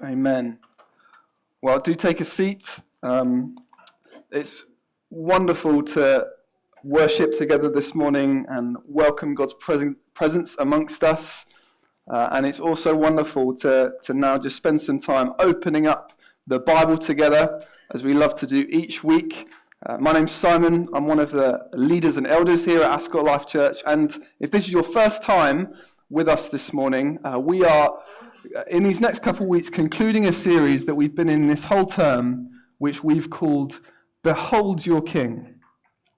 Amen. Well, do take a seat. It's wonderful to worship together this morning and welcome God's presence amongst us. And it's also wonderful to now just spend some time opening up the Bible together, as we love to do each week. My name's Simon. I'm one of the leaders and elders here at Ascot Life Church. And if this is your first time with us this morning, we are, in these next couple of weeks, concluding a series that we've been in this whole term, which we've called Behold Your King.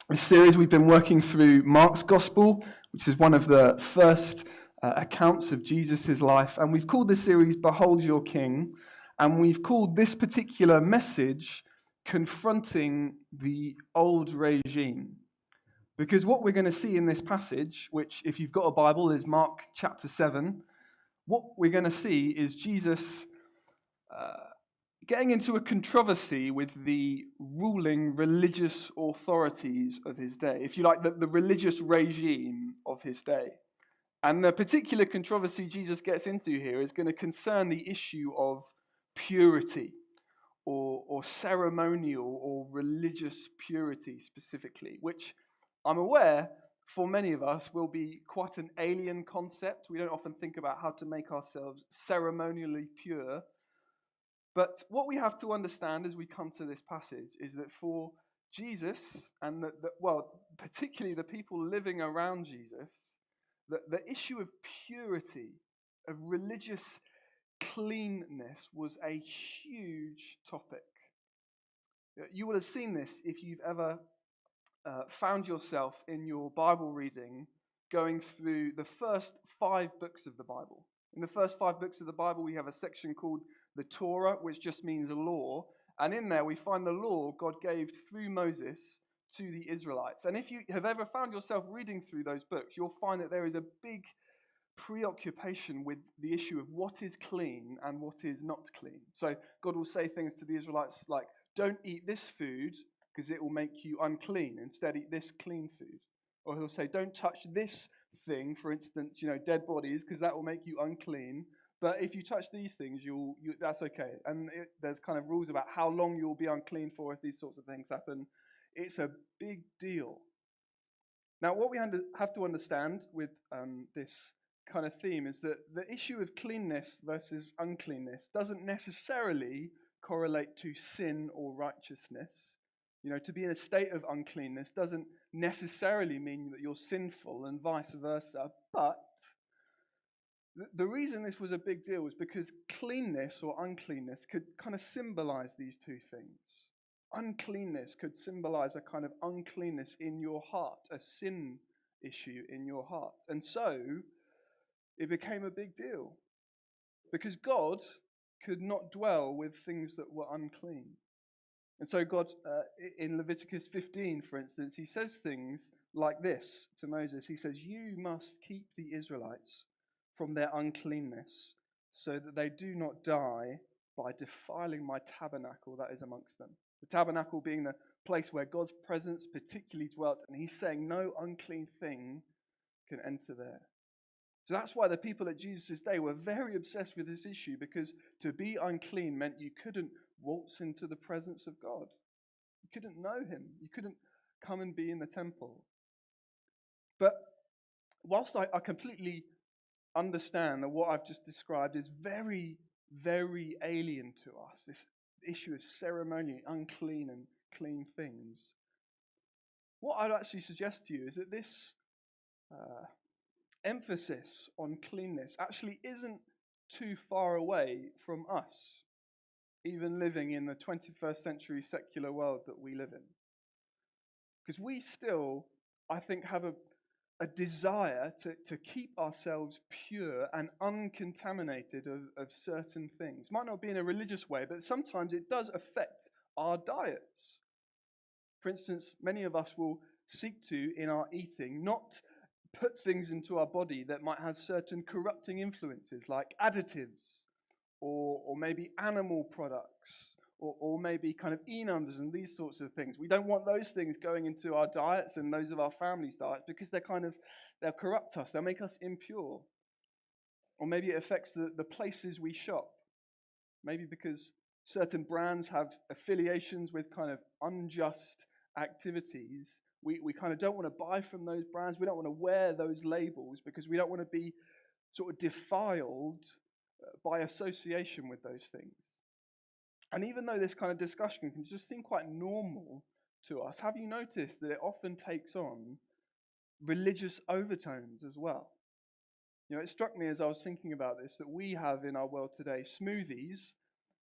This series we've been working through Mark's Gospel, which is one of the first accounts of Jesus' life. And we've called this series Behold Your King. And we've called this particular message Confronting the Old Regime. Because what we're going to see in this passage, which if you've got a Bible is Mark chapter 7, what we're going to see is Jesus getting into a controversy with the ruling religious authorities of his day. If you like, the religious regime of his day. And the particular controversy Jesus gets into here is going to concern the issue of purity or ceremonial or religious purity specifically, which I'm aware for many of us will be quite an alien concept. We don't often think about how to make ourselves ceremonially pure. But what we have to understand as we come to this passage is that for Jesus and particularly the people living around Jesus, the issue of purity, of religious cleanness was a huge topic. You will have seen this if you've ever found yourself in your Bible reading going through the first 5 books of the Bible. In the first 5 books of the Bible, we have a section called the Torah, which just means law. And in there, we find the law God gave through Moses to the Israelites. And if you have ever found yourself reading through those books, you'll find that there is a big preoccupation with the issue of what is clean and what is not clean. So God will say things to the Israelites like, don't eat this food because it will make you unclean. Instead, eat this clean food. Or he'll say, don't touch this thing, for instance, dead bodies, because that will make you unclean. But if you touch these things, that's okay. And there's kind of rules about how long you'll be unclean for if these sorts of things happen. It's a big deal. Now, what we have to understand with this kind of theme is that the issue of cleanness versus uncleanness doesn't necessarily correlate to sin or righteousness. To be in a state of uncleanness doesn't necessarily mean that you're sinful and vice versa. But the reason this was a big deal was because cleanness or uncleanness could kind of symbolize these two things. Uncleanness could symbolize a kind of uncleanness in your heart, a sin issue in your heart. And so it became a big deal because God could not dwell with things that were unclean. And so God, in Leviticus 15, for instance, he says things like this to Moses. He says, you must keep the Israelites from their uncleanness so that they do not die by defiling my tabernacle that is amongst them. The tabernacle being the place where God's presence particularly dwelt. And he's saying no unclean thing can enter there. So that's why the people at Jesus' day were very obsessed with this issue, because to be unclean meant you couldn't waltz into the presence of God. You couldn't know him. You couldn't come and be in the temple. But whilst I completely understand that what I've just described is very, very alien to us, this issue of ceremony, unclean and clean things, what I'd actually suggest to you is that this emphasis on cleanness actually isn't too far away from us, even living in the 21st century secular world that we live in. Because we still, I think, have a desire to keep ourselves pure and uncontaminated of certain things. Might not be in a religious way, but sometimes it does affect our diets. For instance, many of us will seek to, in our eating, not put things into our body that might have certain corrupting influences, like additives, or maybe animal products, or maybe kind of e-numbers and these sorts of things. We don't want those things going into our diets and those of our family's diets because they'll corrupt us, they'll make us impure. Or maybe it affects the places we shop. Maybe because certain brands have affiliations with kind of unjust activities. We kind of don't want to buy from those brands. We don't want to wear those labels because we don't want to be sort of defiled by association with those things. And even though this kind of discussion can just seem quite normal to us, have you noticed that it often takes on religious overtones as well? You know, it struck me as I was thinking about this that we have in our world today smoothies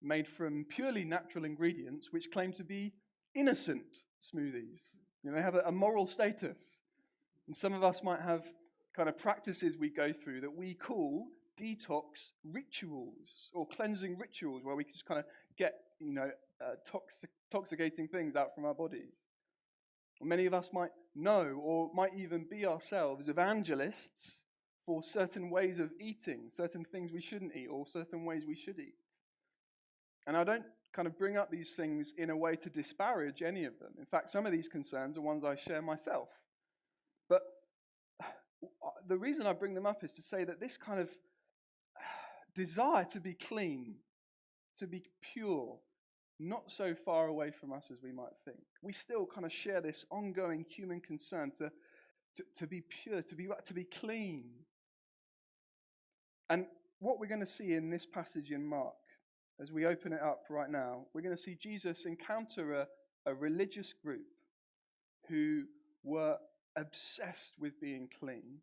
made from purely natural ingredients which claim to be innocent smoothies. You know, they have a moral status. And some of us might have kind of practices we go through that we call detox rituals or cleansing rituals, where we can just kind of get, toxicating things out from our bodies. Many of us might know or might even be ourselves evangelists for certain ways of eating, certain things we shouldn't eat, or certain ways we should eat. And I don't kind of bring up these things in a way to disparage any of them. In fact, some of these concerns are ones I share myself. But the reason I bring them up is to say that this kind of desire to be clean, to be pure, not so far away from us as we might think. We still kind of share this ongoing human concern to be pure, to be clean. And what we're going to see in this passage in Mark, as we open it up right now, we're going to see Jesus encounter a religious group who were obsessed with being clean,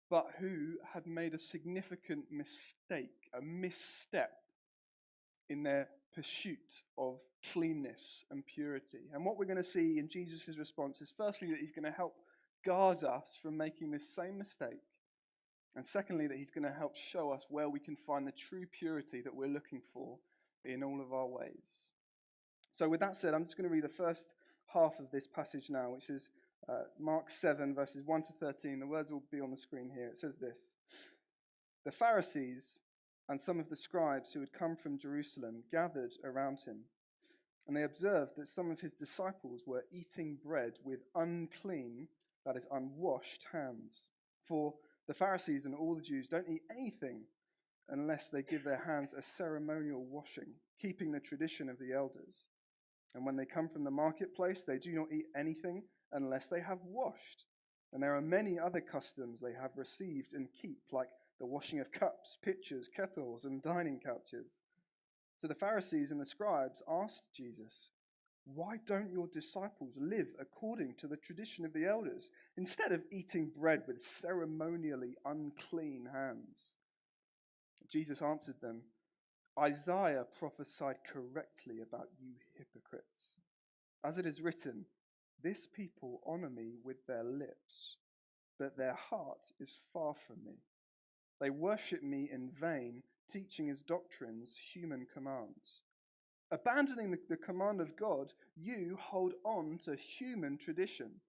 but who had made a significant mistake, a misstep in their pursuit of cleanness and purity. And what we're going to see in Jesus' response is firstly that he's going to help guard us from making this same mistake. And secondly, that he's going to help show us where we can find the true purity that we're looking for in all of our ways. So with that said, I'm just going to read the first half of this passage now, which is Mark 7, verses 1 to 13. The words will be on the screen here. It says this: "The Pharisees and some of the scribes who had come from Jerusalem gathered around him, and they observed that some of his disciples were eating bread with unclean, that is, unwashed hands. For the Pharisees and all the Jews don't eat anything unless they give their hands a ceremonial washing, keeping the tradition of the elders. And when they come from the marketplace, they do not eat anything unless they have washed. And there are many other customs they have received and keep, like the washing of cups, pitchers, kettles, and dining couches." So the Pharisees and the scribes asked Jesus, "Why don't your disciples live according to the tradition of the elders, instead of eating bread with ceremonially unclean hands?" Jesus answered them, "Isaiah prophesied correctly about you hypocrites. As it is written, 'This people honor me with their lips, but their heart is far from me. They worship me in vain, teaching as doctrines human commands. Abandoning the command of God, you hold on to human tradition.'"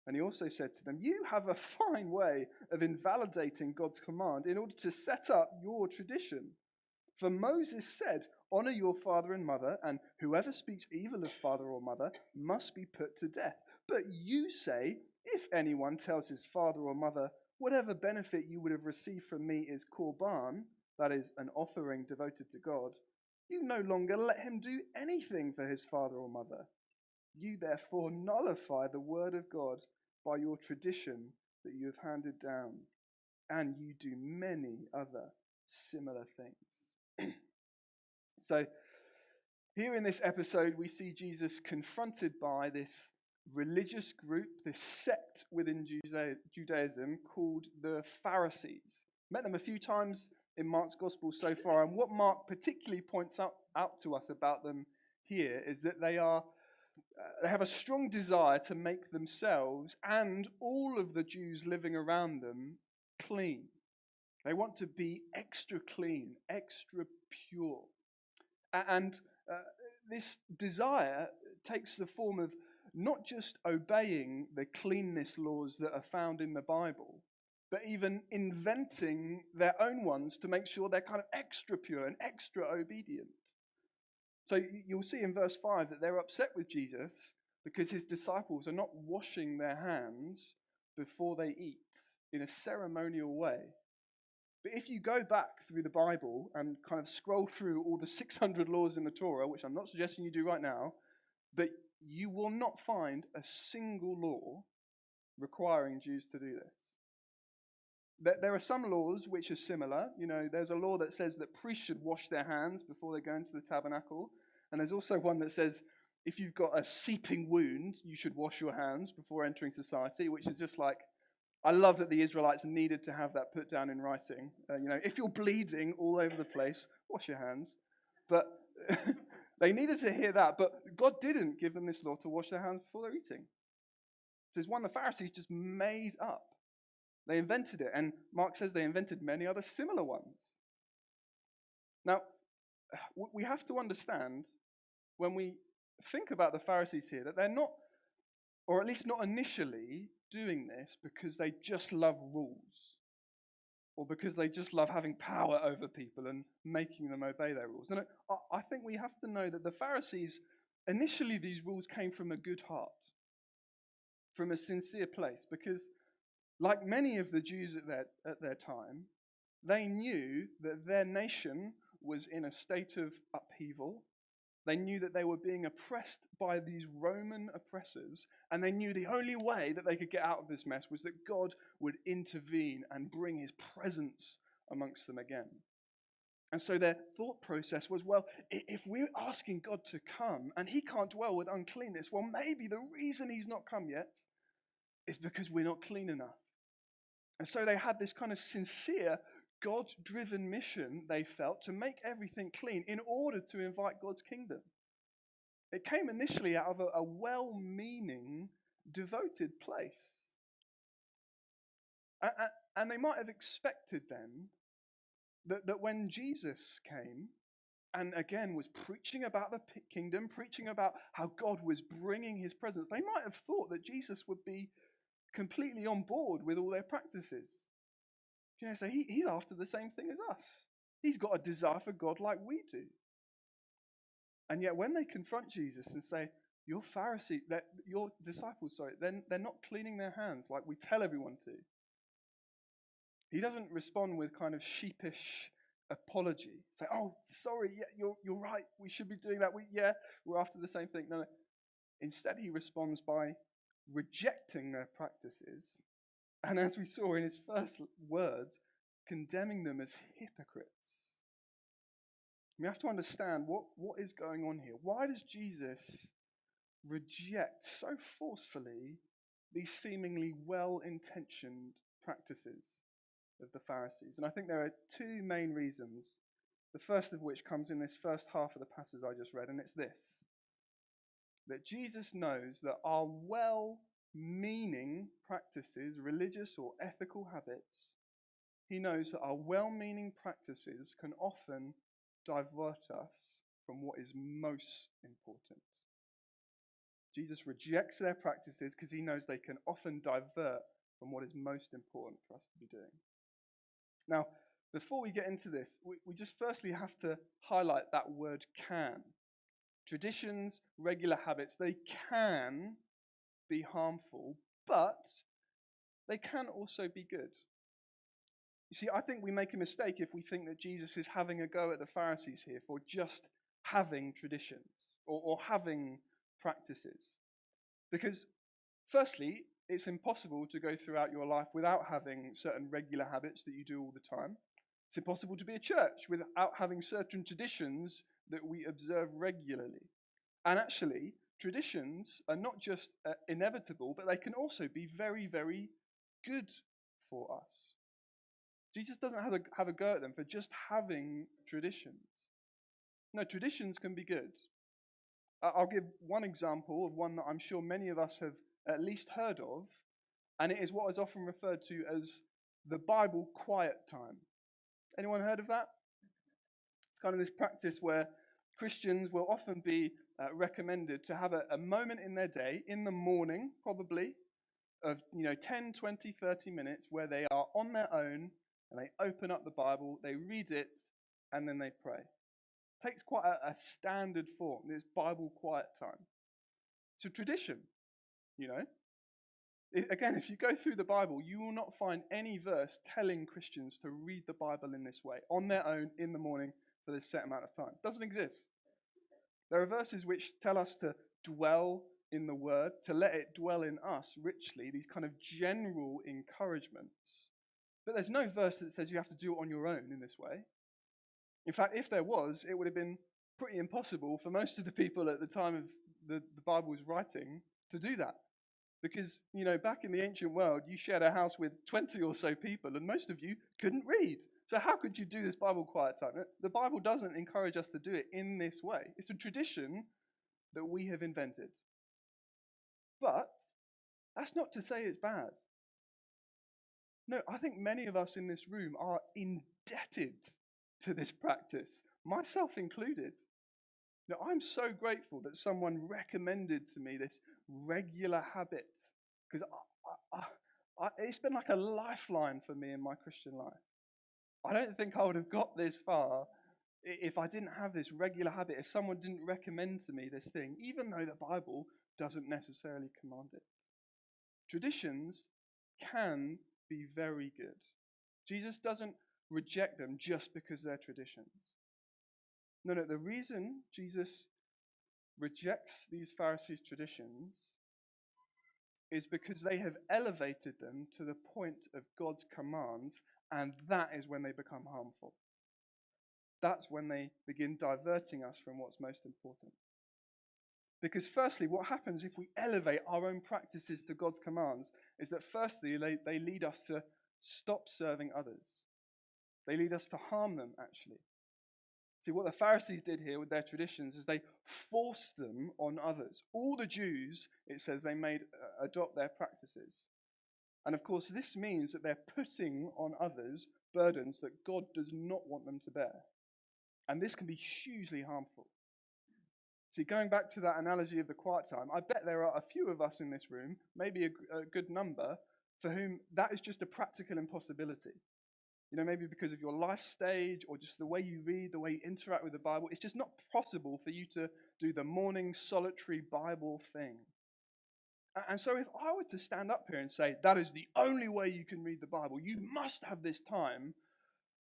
And he also said to them, "You have a fine way of invalidating God's command in order to set up your tradition. For Moses said, 'Honor your father and mother, and whoever speaks evil of father or mother must be put to death.' But you say, 'If anyone tells his father or mother, whatever benefit you would have received from me is Corban,' that is, an offering devoted to God, you no longer let him do anything for his father or mother. You therefore nullify the word of God by your tradition that you have handed down, and you do many other similar things." So here in this episode, we see Jesus confronted by this religious group, this sect within Judaism called the Pharisees. Met them a few times in Mark's Gospel so far, and what Mark particularly points out to us about them here is that they have a strong desire to make themselves and all of the Jews living around them clean. They want to be extra clean, extra pure. And this desire takes the form of not just obeying the cleanness laws that are found in the Bible, but even inventing their own ones to make sure they're kind of extra pure and extra obedient. So you'll see in verse 5 that they're upset with Jesus because his disciples are not washing their hands before they eat in a ceremonial way. But if you go back through the Bible and kind of scroll through all the 600 laws in the Torah, which I'm not suggesting you do right now, but you will not find a single law requiring Jews to do this. There are some laws which are similar. There's a law that says that priests should wash their hands before they go into the tabernacle. And there's also one that says if you've got a seeping wound, you should wash your hands before entering society, which is just like, I love that the Israelites needed to have that put down in writing. If you're bleeding all over the place, wash your hands. But they needed to hear that. But God didn't give them this law to wash their hands before they're eating. There's one the Pharisees just made up. They invented it. And Mark says they invented many other similar ones. Now, we have to understand when we think about the Pharisees here that they're not, or at least not initially, doing this because they just love rules or because they just love having power over people and making them obey their rules. And I think we have to know that the Pharisees, initially these rules came from a good heart, from a sincere place, because like many of the Jews at their time, they knew that their nation was in a state of upheaval. They knew that they were being oppressed by these Roman oppressors, and they knew the only way that they could get out of this mess was that God would intervene and bring his presence amongst them again. And so their thought process was, well, if we're asking God to come and he can't dwell with uncleanness, well, maybe the reason he's not come yet is because we're not clean enough. And so they had this kind of sincere, God-driven mission, they felt, to make everything clean in order to invite God's kingdom. It came initially out of a well-meaning, devoted place. And they might have expected then that when Jesus came and again was preaching about the kingdom, preaching about how God was bringing his presence, they might have thought that Jesus would be completely on board with all their practices. So he's after the same thing as us. He's got a desire for God like we do. And yet when they confront Jesus and say, your disciples, they're not cleaning their hands like we tell everyone to. He doesn't respond with kind of sheepish apology. Say, oh, sorry, yeah, you're right, we should be doing that. We're after the same thing. No. Instead, he responds by rejecting their practices. And as we saw in his first words, condemning them as hypocrites. We have to understand what is going on here. Why does Jesus reject so forcefully these seemingly well-intentioned practices of the Pharisees? And I think there are two main reasons. The first of which comes in this first half of the passage I just read, and it's this: that Jesus knows that our well-meaning practices, religious or ethical habits, he knows that our well-meaning practices can often divert us from what is most important. Jesus rejects their practices because he knows they can often divert from what is most important for us to be doing. Now, before we get into this, we just firstly have to highlight that word can. Traditions, regular habits, they can be harmful, but they can also be good. You see, I think we make a mistake if we think that Jesus is having a go at the Pharisees here for just having traditions or having practices. Because, firstly, it's impossible to go throughout your life without having certain regular habits that you do all the time. It's impossible to be a church without having certain traditions that we observe regularly. And actually, traditions are not just inevitable, but they can also be very, very good for us. Jesus doesn't have a go at them for just having traditions. No, traditions can be good. I'll give one example of one that I'm sure many of us have at least heard of, and it is what is often referred to as the Bible quiet time. Anyone heard of that? It's kind of this practice where Christians will often be recommended to have a moment in their day, in the morning probably, of 10, 20, 30 minutes where they are on their own and they open up the Bible, they read it, and then they pray. It takes quite a standard form, this Bible quiet time. It's a tradition, Again, if you go through the Bible, you will not find any verse telling Christians to read the Bible in this way, on their own, in the morning, for this set amount of time. It doesn't exist. There are verses which tell us to dwell in the Word, to let it dwell in us richly, these kind of general encouragements. But there's no verse that says you have to do it on your own in this way. In fact, if there was, it would have been pretty impossible for most of the people at the time of the Bible was writing to do that. Because, back in the ancient world, you shared a house with 20 or so people, and most of you couldn't read. So how could you do this Bible quiet time? The Bible doesn't encourage us to do it in this way. It's a tradition that we have invented. But that's not to say it's bad. No, I think many of us in this room are indebted to this practice, myself included. Now, I'm so grateful that someone recommended to me this regular habit, because it's been like a lifeline for me in my Christian life. I don't think I would have got this far if I didn't have this regular habit, if someone didn't recommend to me this thing, even though the Bible doesn't necessarily command it. Traditions can be very good. Jesus doesn't reject them just because they're traditions. No, the reason Jesus rejects these Pharisees' traditions is because they have elevated them to the point of God's commands, and that is when they become harmful. That's when they begin diverting us from what's most important. Because firstly, what happens if we elevate our own practices to God's commands is that firstly, they lead us to stop serving others. They lead us to harm them, actually. See, what the Pharisees did here with their traditions is they forced them on others. All the Jews, it says, they made adopt their practices. And of course, this means that they're putting on others burdens that God does not want them to bear. And this can be hugely harmful. See, going back to that analogy of the quiet time, I bet there are a few of us in this room, maybe a good number, for whom that is just a practical impossibility. Maybe because of your life stage or just the way you read, the way you interact with the Bible, it's just not possible for you to do the morning solitary Bible thing. And so if I were to stand up here and say, that is the only way you can read the Bible, you must have this time,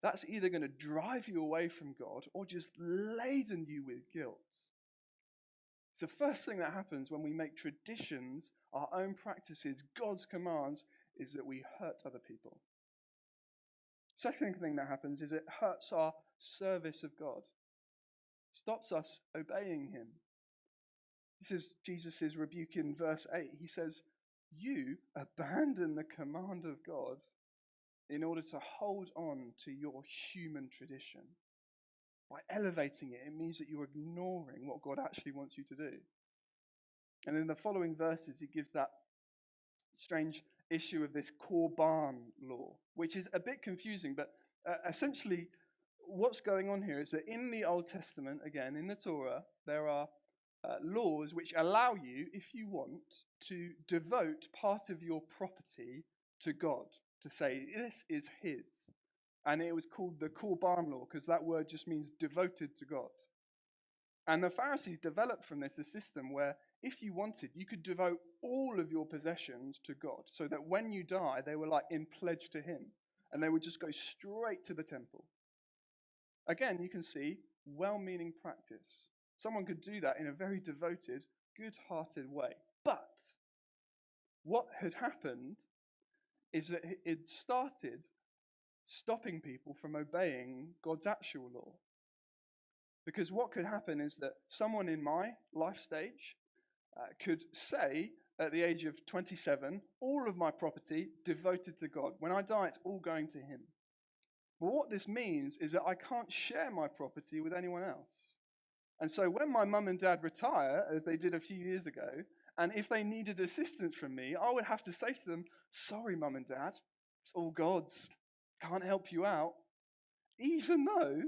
that's either going to drive you away from God or just laden you with guilt. So the first thing that happens when we make traditions our own practices, God's commands, is that we hurt other people. Second thing that happens is it hurts our service of God. Stops us obeying him. This is Jesus' rebuke in verse 8. He says, you abandon the command of God in order to hold on to your human tradition. By elevating it, it means that you're ignoring what God actually wants you to do. And in the following verses, he gives that strange issue of this Corban Law, which is a bit confusing, but essentially what's going on here is that in the Old Testament, again, in the Torah, there are laws which allow you, if you want, to devote part of your property to God, to say, this is his. And it was called the Corban Law, because that word just means devoted to God. And the Pharisees developed from this a system where, if you wanted, you could devote all of your possessions to God, so that when you die, they were like in pledge to him, and they would just go straight to the temple. Again, you can see well-meaning practice. Someone could do that in a very devoted, good-hearted way. But what had happened is that it started stopping people from obeying God's actual law. Because what could happen is that someone in my life stage could say at the age of 27, all of my property devoted to God. When I die, it's all going to him. But what this means is that I can't share my property with anyone else. And so when my mum and dad retire, as they did a few years ago, and if they needed assistance from me, I would have to say to them, sorry, mum and dad, it's all God's. Can't help you out. Even though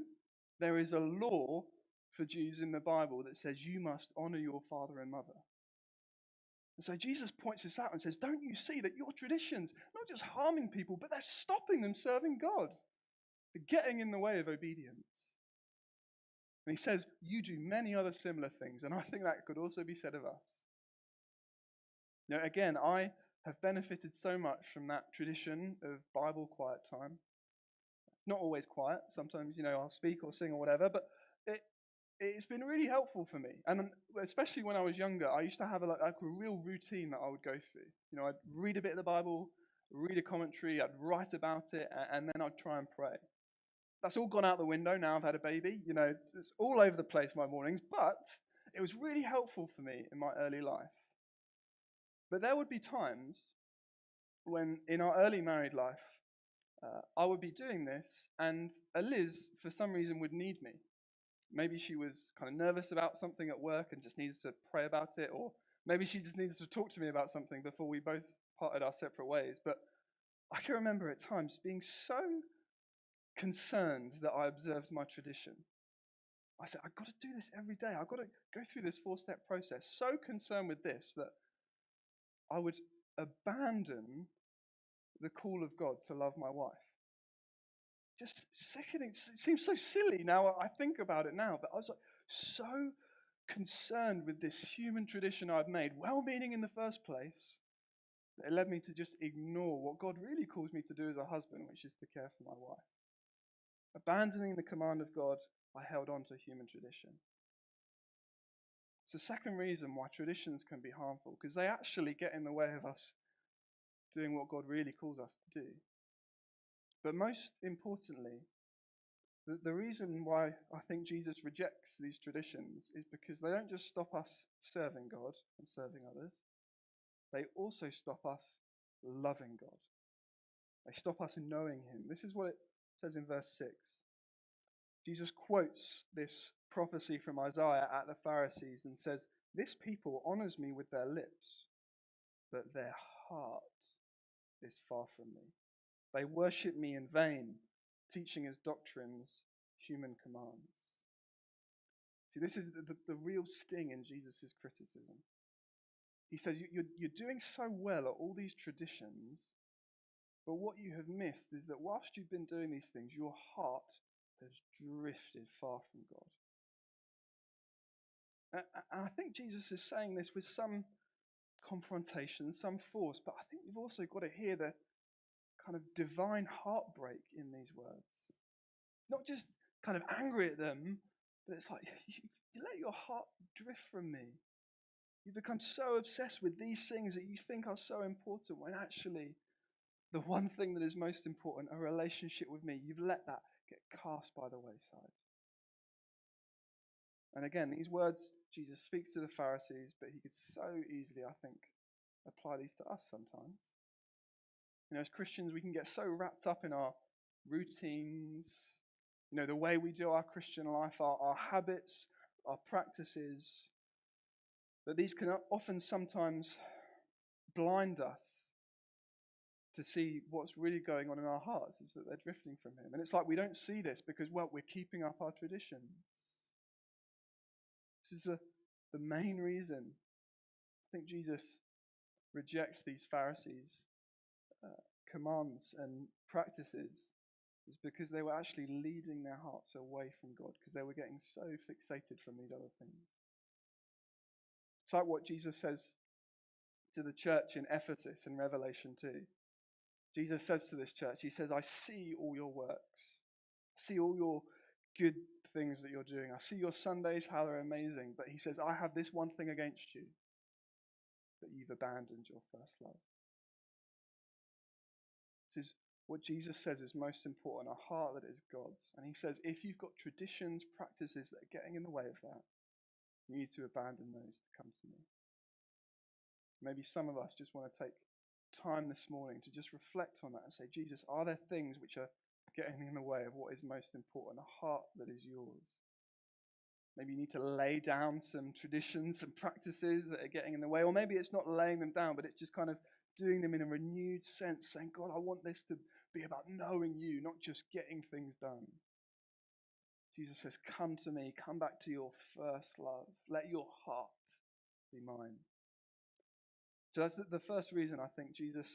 there is a law for Jews in the Bible that says you must honor your father and mother. And so Jesus points this out and says, don't you see that your traditions, not just harming people, but they're stopping them serving God. They're getting in the way of obedience. And he says, you do many other similar things. And I think that could also be said of us. Now, again, I have benefited so much from that tradition of Bible quiet time. Not always quiet. Sometimes, I'll speak or sing or whatever, but it's been really helpful for me. And especially when I was younger, I used to have a real routine that I would go through. I'd read a bit of the Bible, read a commentary, I'd write about it, and then I'd try and pray. That's all gone out the window now I've had a baby. It's all over the place my mornings, but it was really helpful for me in my early life. But there would be times when, in our early married life, I would be doing this, and Liz, for some reason, would need me. Maybe she was kind of nervous about something at work and just needed to pray about it, or maybe she just needed to talk to me about something before we both parted our separate ways. But I can remember at times being so concerned that I observed my tradition. I said, I've got to do this every day. I've got to go through this 4-step process. So concerned with this that I would abandon the call of God to love my wife. Just sickening. It seems so silly now. I think about it now, but I was so concerned with this human tradition I'd made, well-meaning in the first place, that it led me to just ignore what God really calls me to do as a husband, which is to care for my wife. Abandoning the command of God, I held on to human tradition. It's the second reason why traditions can be harmful, because they actually get in the way of us doing what God really calls us to do. But most importantly, the reason why I think Jesus rejects these traditions is because they don't just stop us serving God and serving others, they also stop us loving God. They stop us knowing Him. This is what it says in verse 6. Jesus quotes this prophecy from Isaiah at the Pharisees and says, "This people honors me with their lips, but their heart is far from me. They worship me in vain, teaching as doctrines human commands." See, this is the real sting in Jesus' criticism. He says, you're doing so well at all these traditions, but what you have missed is that whilst you've been doing these things, your heart has drifted far from God. And I think Jesus is saying this with some confrontation, some force, but I think you've also got to hear the kind of divine heartbreak in these words. Not just kind of angry at them, but it's like, you let your heart drift from me. You become so obsessed with these things that you think are so important, when actually the one thing that is most important, a relationship with me, you've let that get cast by the wayside. And again, these words Jesus speaks to the Pharisees, but he could so easily, I think, apply these to us sometimes. As Christians, we can get so wrapped up in our routines, the way we do our Christian life, our habits, our practices, that these can often sometimes blind us to see what's really going on in our hearts, is that they're drifting from Him. And it's like we don't see this because, well, we're keeping up our traditions. This is the main reason I think Jesus rejects these Pharisees' commands and practices, is because they were actually leading their hearts away from God, because they were getting so fixated from these other things. It's like what Jesus says to the church in Ephesus in Revelation 2. Jesus says to this church, he says, "I see all your works. I see all your good things that you're doing. I see your Sundays, how they're amazing. But he says, I have this one thing against you, that you've abandoned your first love." This is what Jesus says is most important, a heart that is God's. And he says, if you've got traditions, practices that are getting in the way of that, you need to abandon those to come to me. Maybe some of us just want to take time this morning to just reflect on that and say, Jesus, are there things which are getting in the way of what is most important, a heart that is yours? Maybe you need to lay down some traditions, some practices that are getting in the way, or maybe it's not laying them down, but it's just kind of doing them in a renewed sense, saying, God, I want this to be about knowing you, not just getting things done. Jesus says, come to me, come back to your first love. Let your heart be mine. So that's the first reason I think Jesus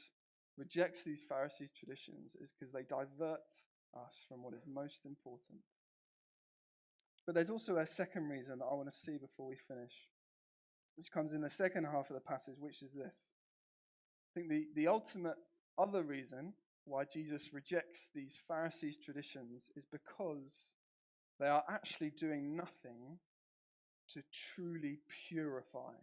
rejects these Pharisees' traditions, is because they divert us from what is most important. But there's also a second reason that I want to see before we finish, which comes in the second half of the passage, which is this. I think the ultimate other reason why Jesus rejects these Pharisees' traditions is because they are actually doing nothing to truly purify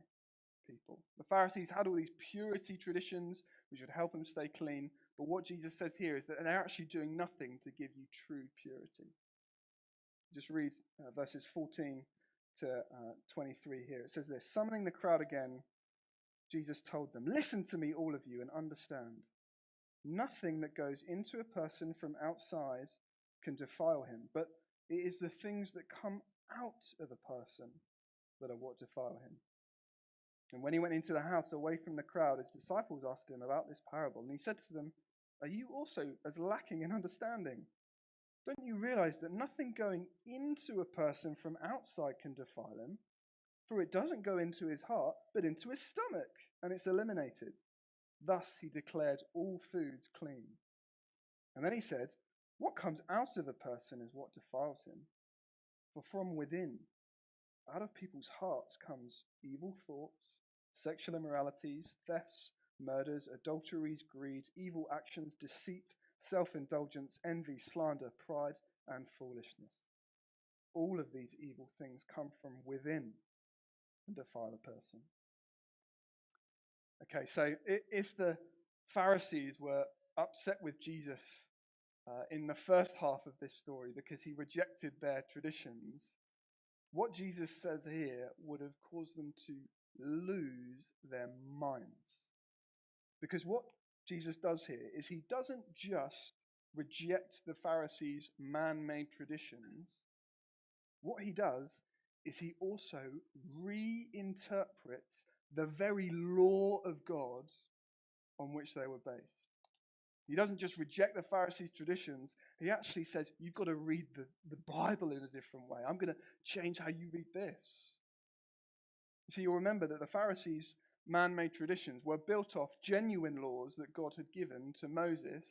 people. The Pharisees had all these purity traditions which would help them stay clean, but what Jesus says here is that they're actually doing nothing to give you true purity. Just read verses 14 to 23 here. It says this: summoning the crowd again, Jesus told them, "Listen to me, all of you, and understand. Nothing that goes into a person from outside can defile him, but it is the things that come out of a person that are what defile him." And when he went into the house away from the crowd, his disciples asked him about this parable. And he said to them, "Are you also as lacking in understanding? Don't you realize that nothing going into a person from outside can defile him? For it doesn't go into his heart, but into his stomach, and it's eliminated. Thus he declared all foods clean." And then he said, "What comes out of a person is what defiles him. For from within, out of people's hearts comes evil thoughts, sexual immoralities, thefts, murders, adulteries, greed, evil actions, deceit, self-indulgence, envy, slander, pride, and foolishness. All of these evil things come from within and defile a person." Okay, so if the Pharisees were upset with Jesus in the first half of this story because he rejected their traditions, what Jesus says here would have caused them to lose their minds. Because what Jesus does here is he doesn't just reject the Pharisees' man-made traditions. What he does is he also reinterprets the very law of God on which they were based. He doesn't just reject the Pharisees' traditions. He actually says, you've got to read the Bible in a different way. I'm going to change how you read this. You see, you'll remember that the Pharisees' man-made traditions were built off genuine laws that God had given to Moses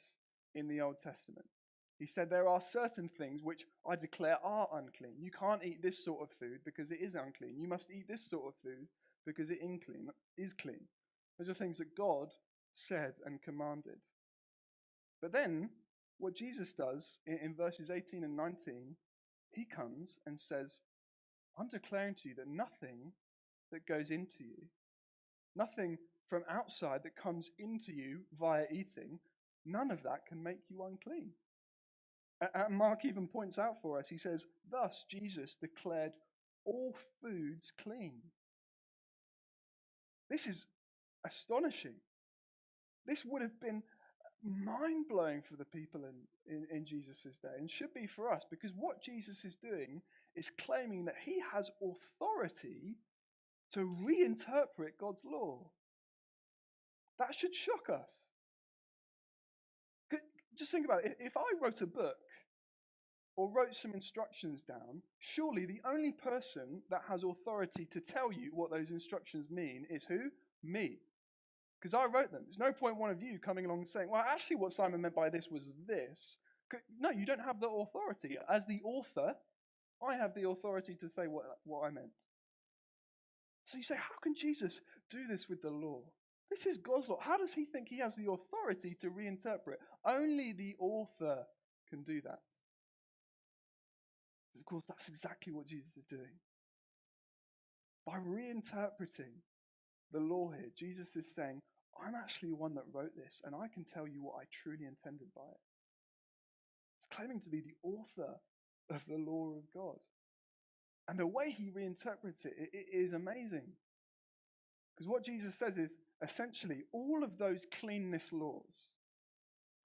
in the Old Testament. He said, there are certain things which I declare are unclean. You can't eat this sort of food because it is unclean. You must eat this sort of food because it is clean. Those are things that God said and commanded. But then, what Jesus does in verses 18 and 19, he comes and says, I'm declaring to you that nothing that goes into you, nothing from outside that comes into you via eating, none of that can make you unclean. And Mark even points out for us, he says, thus Jesus declared all foods clean. This is astonishing. This would have been mind-blowing for the people in Jesus' day, and should be for us, because what Jesus is doing is claiming that he has authority to reinterpret God's law. That should shock us. Just think about it. If I wrote a book or wrote some instructions down, surely the only person that has authority to tell you what those instructions mean is who? Me. Because I wrote them. There's no point one of you coming along and saying, well, actually what Simon meant by this was this. No, you don't have the authority. As the author, I have the authority to say what I meant. So you say, how can Jesus do this with the law? This is God's law. How does he think he has the authority to reinterpret? Only the author can do that. Of course, that's exactly what Jesus is doing. By reinterpreting the law here, Jesus is saying, I'm actually the one that wrote this, and I can tell you what I truly intended by it. He's claiming to be the author of the law of God. And the way he reinterprets it is amazing. Because what Jesus says is, essentially, all of those cleanness laws,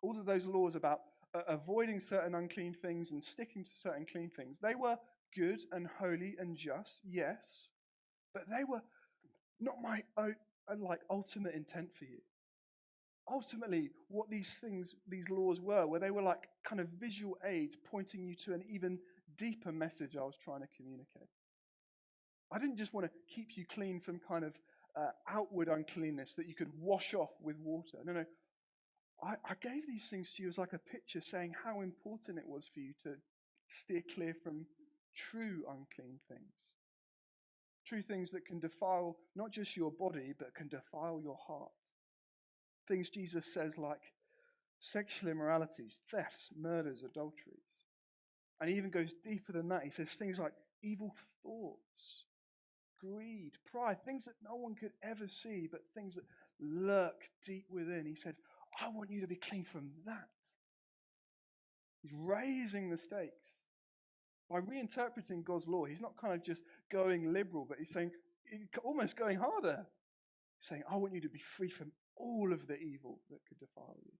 all of those laws about avoiding certain unclean things and sticking to certain clean things, they were good and holy and just, yes, but they were not my ultimate intent for you. Ultimately, what these laws were they were like kind of visual aids pointing you to an even deeper message I was trying to communicate. I didn't just want to keep you clean from kind of outward uncleanness that you could wash off with water. No. I gave these things to you as like a picture saying how important it was for you to steer clear from true unclean things. True things that can defile not just your body, but can defile your heart. Things Jesus says like sexual immoralities, thefts, murders, adulteries. And he even goes deeper than that. He says things like evil thoughts, greed, pride, things that no one could ever see, but things that lurk deep within. He says, I want you to be clean from that. He's raising the stakes. By reinterpreting God's law, he's not kind of just going liberal, but he's saying, almost going harder. He's saying, I want you to be free from all of the evil that could defile you.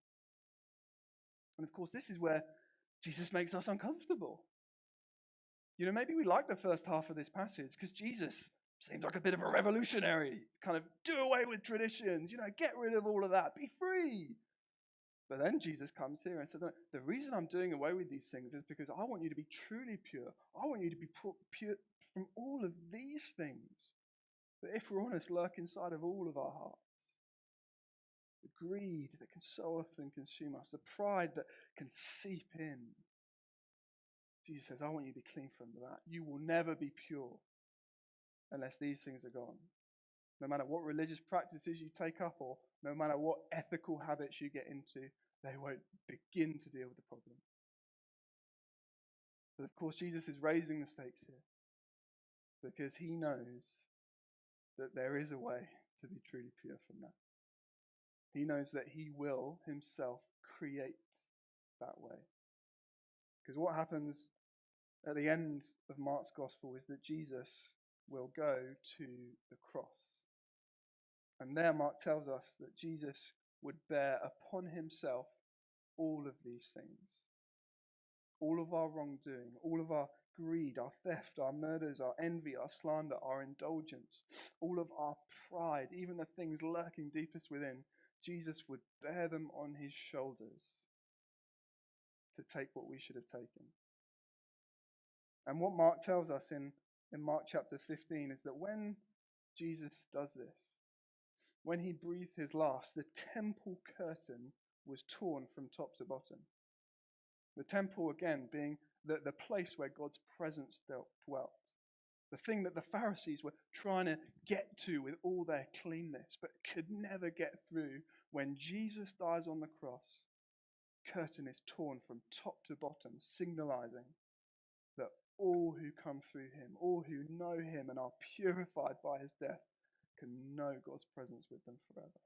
And of course, this is where Jesus makes us uncomfortable. You know, maybe we like the first half of this passage because Jesus seems like a bit of a revolutionary. Kind of do away with traditions, get rid of all of that, be free. But then Jesus comes here and says, no, the reason I'm doing away with these things is because I want you to be truly pure. I want you to be pure from all of these things that, if we're honest, lurk inside of all of our hearts. The greed that can so often consume us, the pride that can seep in. Jesus says, I want you to be clean from that. You will never be pure unless these things are gone. No matter what religious practices you take up, or no matter what ethical habits you get into, they won't begin to deal with the problem. But of course, Jesus is raising the stakes here because he knows that there is a way to be truly pure from that. He knows that he will himself create that way. Because what happens at the end of Mark's gospel is that Jesus will go to the cross. And there Mark tells us that Jesus would bear upon himself all of these things. All of our wrongdoing, all of our greed, our theft, our murders, our envy, our slander, our indulgence, all of our pride, even the things lurking deepest within, Jesus would bear them on his shoulders to take what we should have taken. And what Mark tells us in Mark chapter 15 is that when Jesus does this, when he breathed his last, the temple curtain was torn from top to bottom. The temple, again, being the place where God's presence dwelt. The thing that the Pharisees were trying to get to with all their cleanness, but could never get through. When Jesus dies on the cross, curtain is torn from top to bottom, signalizing that all who come through him, all who know him and are purified by his death, can know God's presence with them forever.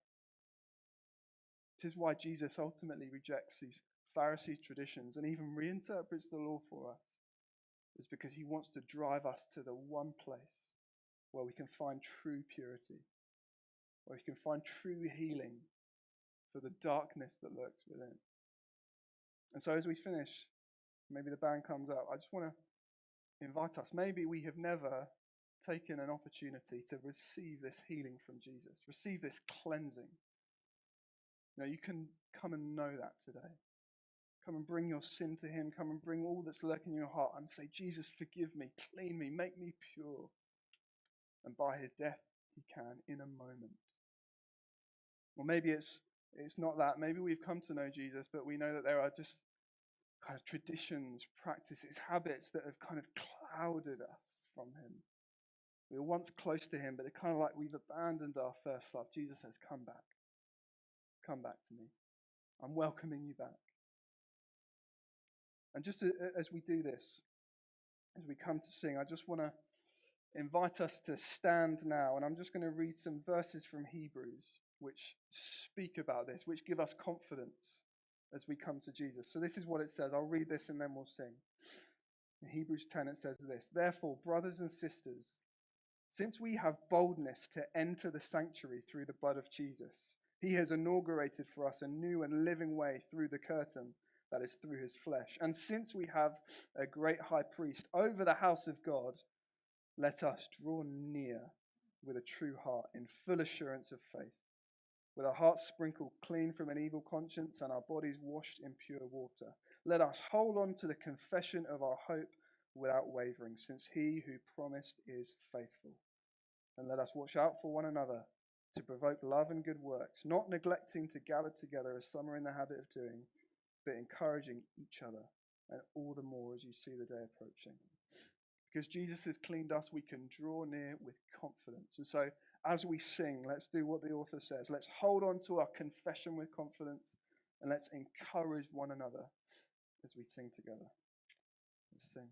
It is why Jesus ultimately rejects these Pharisee traditions and even reinterprets the law for us. It's because he wants to drive us to the one place where we can find true purity, where we can find true healing for the darkness that lurks within. And so as we finish, maybe the band comes up, I just want to invite us. Maybe we have never taken an opportunity to receive this healing from Jesus, receive this cleansing. You can come and know that today. Come and bring your sin to him. Come and bring all that's lurking in your heart and say, Jesus, forgive me, clean me, make me pure. And by his death, he can in a moment. Or maybe it's not that. Maybe we've come to know Jesus, but we know that there are just kind of traditions, practices, habits that have kind of clouded us from him. We were once close to him, but it's kind of like we've abandoned our first love. Jesus says, come back. Come back to me. I'm welcoming you back. And just as we do this, as we come to sing, I just want to invite us to stand now. And I'm just going to read some verses from Hebrews which speak about this, which give us confidence as we come to Jesus. So this is what it says. I'll read this and then we'll sing. In Hebrews 10 it says this: Therefore, brothers and sisters, since we have boldness to enter the sanctuary through the blood of Jesus, he has inaugurated for us a new and living way through the curtain, that is, through his flesh. And since we have a great high priest over the house of God, let us draw near with a true heart in full assurance of faith, with our hearts sprinkled clean from an evil conscience and our bodies washed in pure water. Let us hold on to the confession of our hope without wavering, since he who promised is faithful. And let us watch out for one another to provoke love and good works, not neglecting to gather together as some are in the habit of doing, but encouraging each other, and all the more as you see the day approaching. Because Jesus has cleaned us, we can draw near with confidence. And so as we sing, let's do what the author says. Let's hold on to our confession with confidence, and let's encourage one another as we sing together. Let's sing.